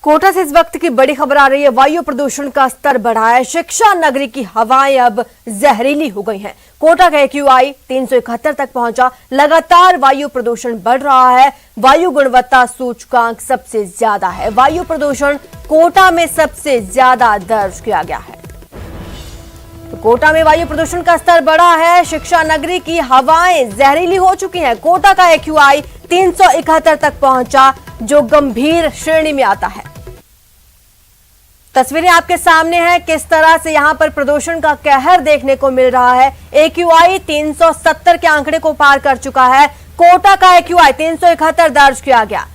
कोटा से इस वक्त की बड़ी खबर आ रही है। वायु प्रदूषण का स्तर बढ़ा है। शिक्षा नगरी की हवाएं अब जहरीली हो गई हैं। कोटा का AQI 371 तक पहुंचा। लगातार वायु प्रदूषण बढ़ रहा है। वायु गुणवत्ता सूचकांक सबसे ज्यादा है। वायु प्रदूषण कोटा में सबसे ज्यादा दर्ज किया गया है। तो कोटा में वायु प्रदूषण का स्तर बढ़ा है। शिक्षा नगरी की हवाएं जहरीली हो चुकी हैं। कोटा का AQI 371 तक पहुंचा, जो गंभीर श्रेणी में आता है। तस्वीरें आपके सामने हैं, किस तरह से यहां पर प्रदूषण का कहर देखने को मिल रहा है। AQI 370 के आंकड़े को पार कर चुका है। कोटा का AQI 371 दर्ज किया गया।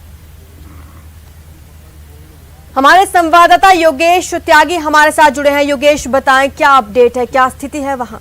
हमारे संवाददाता योगेश त्यागी हमारे साथ जुड़े हैं। योगेश, बताएं क्या अपडेट है, क्या स्थिति है वहां?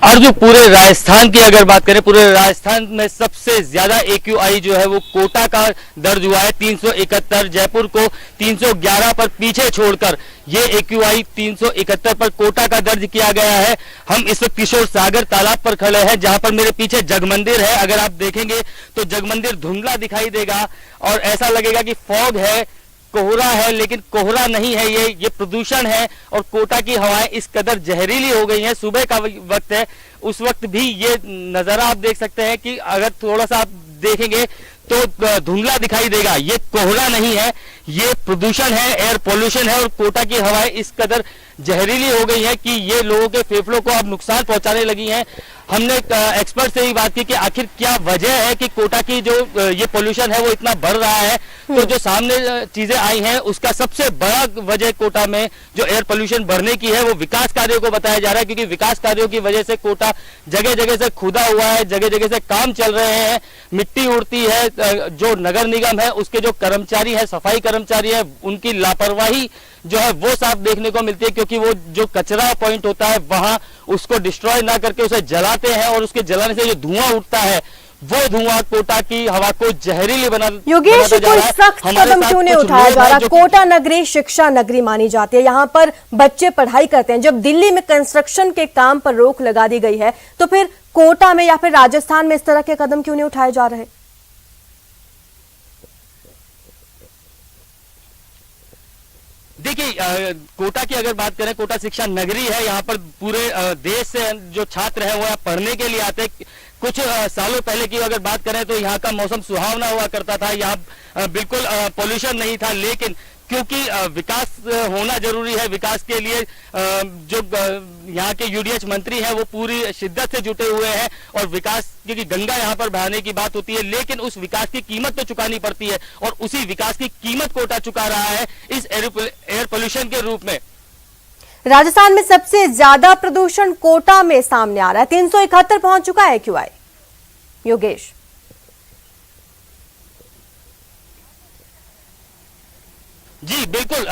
और जो पूरे राजस्थान की अगर बात करें, पूरे राजस्थान में सबसे ज्यादा AQI जो है वो कोटा का दर्ज हुआ है 371। जयपुर को 311 पर पीछे छोड़कर ये AQI 371 पर कोटा का दर्ज किया गया है। हम इस वक्त किशोर सागर तालाब पर खड़े हैं, जहां पर मेरे पीछे जगमंदिर है। अगर आप देखेंगे तो जगमंदिर धुंधला दिखाई देगा और ऐसा लगेगा कि फॉग है, कोहरा है, लेकिन कोहरा नहीं है, ये प्रदूषण है। और कोटा की हवाएं इस कदर जहरीली हो गई हैं। सुबह का वक्त है, उस वक्त भी ये नजारा आप देख सकते हैं कि अगर थोड़ा सा आप देखेंगे तो धुंधला दिखाई देगा। ये कोहरा नहीं है, ये प्रदूषण है, एयर पोल्यूशन है। और कोटा की हवाएं इस कदर जहरीली हो गई है कि ये लोगों के फेफड़ों को अब नुकसान पहुंचाने लगी हैं। हमने एक्सपर्ट से ही बात की कि आखिर क्या वजह है कि कोटा की जो ये पोल्यूशन है वो इतना बढ़ रहा है। तो जो सामने चीजें आई हैं उसका सबसे बड़ा वजह कोटा में जो एयर पोल्यूशन बढ़ने की है वो विकास कार्यों को बताया जा रहा है, क्योंकि विकास कार्यों की वजह से कोटा जगह जगह से खुदा हुआ है, जगह जगह से काम चल रहे हैं, मिट्टी उड़ती है। जो नगर निगम है उसके जो कर्मचारी है, सफाई कर्मचारी है, उनकी लापरवाही जो है वो साफ देखने को मिलती है, क्योंकि वो जो कचरा पॉइंट होता है वहां उसको डिस्ट्रॉय ना करके उसे जलाते हैं और उसके जलाने से जो धुआं उठता है वो धुआं कोटा की हवा को जहरीली बना। योगेश, कोई सख्त कदम क्यों नहीं उठाया जा रहा? कोटा नगरी शिक्षा नगरी मानी जाती है, यहाँ पर बच्चे पढ़ाई करते हैं। जब दिल्ली में कंस्ट्रक्शन के काम पर रोक लगा दी गई है, तो फिर कोटा में या फिर राजस्थान में इस तरह के कदम क्यों नहीं उठाए जा रहे? देखिए, कोटा की अगर बात करें, कोटा शिक्षा नगरी है। यहाँ पर पूरे देश से जो छात्र हैं वो यहाँ पढ़ने के लिए आते हैं। कुछ सालों पहले की अगर बात करें तो यहाँ का मौसम सुहावना हुआ करता था, यहाँ बिल्कुल पोल्यूशन नहीं था। लेकिन क्योंकि विकास होना जरूरी है, विकास के लिए जो यहाँ के UDH मंत्री हैं वो पूरी शिद्दत से जुटे हुए हैं। और विकास, क्योंकि गंगा यहाँ पर बहाने की बात होती है, लेकिन उस विकास की कीमत तो चुकानी पड़ती है और उसी विकास की कीमत कोटा चुका रहा है इस एयर पोल्यूशन के रूप में। राजस्थान में सबसे ज्यादा प्रदूषण कोटा में सामने आ रहा है। 371 पहुंच चुका है AQI। योगेश, जी बिल्कुल,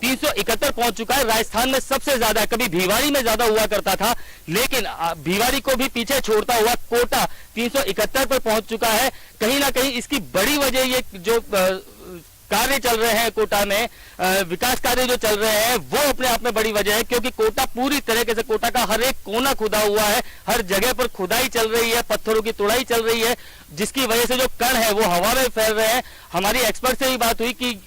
371 पहुंच चुका है। राजस्थान में सबसे ज्यादा, कभी भिवाड़ी में ज्यादा हुआ करता था, लेकिन भिवाड़ी को भी पीछे छोड़ता हुआ कोटा 371 पर पहुंच चुका है। कहीं ना कहीं इसकी बड़ी वजह ये जो कार्य चल रहे हैं कोटा में, विकास कार्य जो चल रहे हैं वो अपने आप में बड़ी वजह है, क्योंकि कोटा पूरी तरीके से, कोटा का हर एक कोना खुदा हुआ है, हर जगह पर खुदाई चल रही है, पत्थरों की तोड़ाई चल रही है, जिसकी वजह से जो कण है वो हवा में फैल रहे हैं। हमारी एक्सपर्ट से ही बात हुई कि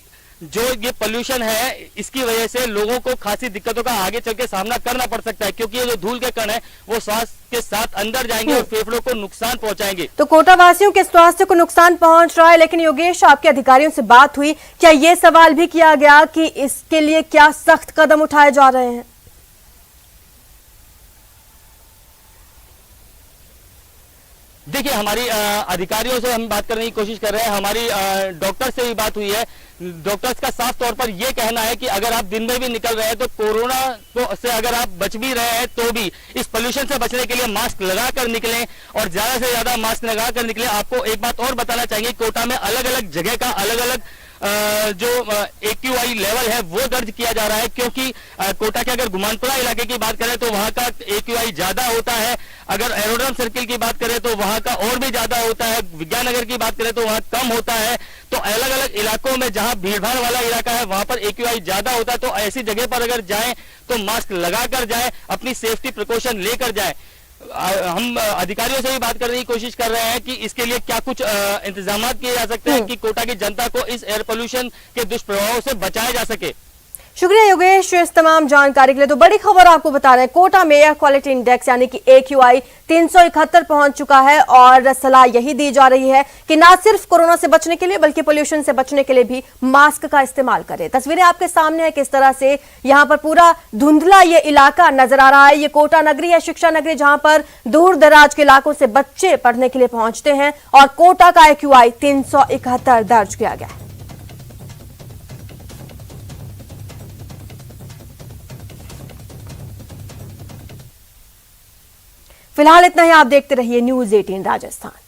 जो ये पोल्यूशन है इसकी वजह से लोगों को खासी दिक्कतों का आगे चल के सामना करना पड़ सकता है, क्योंकि ये जो धूल के कण है वो श्वास के साथ अंदर जाएंगे और फेफड़ों को नुकसान पहुंचाएंगे। तो कोटा वासियों के स्वास्थ्य को नुकसान पहुंच रहा है। लेकिन योगेश, आपके अधिकारियों से बात हुई, क्या ये सवाल भी किया गया कि इसके लिए क्या सख्त कदम उठाए जा रहे हैं? देखिए, हमारी अधिकारियों से हम बात करने की कोशिश कर रहे हैं। हमारी डॉक्टर से भी बात हुई है। डॉक्टर्स का साफ तौर पर यह कहना है कि अगर आप दिन में भी निकल रहे हैं तो कोरोना से अगर आप बच भी रहे हैं तो भी इस पोल्यूशन से बचने के लिए मास्क लगाकर निकलें और ज्यादा से ज्यादा मास्क लगाकर निकलें। आपको एक बात और बताना चाहेंगे, कोटा में अलग अलग जगह का अलग अलग जो AQI लेवल है वो दर्ज किया जा रहा है, क्योंकि कोटा के अगर गुमानपुरा इलाके की बात करें तो वहां का AQI ज्यादा होता है। अगर एरोड्रम सर्किल की बात करें तो वहां का और भी ज्यादा होता है। विज्ञान नगर की बात करें तो वहां कम होता है। तो अलग अलग इलाकों में जहां भीड़भाड़ वाला इलाका है वहां पर AQI ज्यादा होता है। तो ऐसी जगह पर अगर जाएं तो मास्क लगाकर जाएं, अपनी सेफ्टी प्रिकॉशन लेकर जाएं। हम अधिकारियों से भी बात करने की कोशिश कर रहे हैं कि इसके लिए क्या कुछ इंतजाम किए जा सकते हैं कि कोटा की जनता को इस एयर पोल्यूशन के दुष्प्रभावों से बचाया जा सके। शुक्रिया योगेश इस तमाम जानकारी के लिए। तो बड़ी खबर आपको बता रहे हैं, कोटा में एयर क्वालिटी इंडेक्स यानी कि AQI 371 पहुंच चुका है और सलाह यही दी जा रही है कि ना सिर्फ कोरोना से बचने के लिए बल्कि पोल्यूशन से बचने के लिए भी मास्क का इस्तेमाल करें। तस्वीरें आपके सामने है किस तरह से यहाँ पर पूरा धुंधला ये इलाका नजर आ रहा है। ये कोटा नगरी है, शिक्षा नगरी, जहां पर दूर दराज के इलाकों से बच्चे पढ़ने के लिए पहुंचते हैं और कोटा का AQI 371 दर्ज किया गया है। फिलहाल इतना ही। आप देखते रहिए News 18 राजस्थान।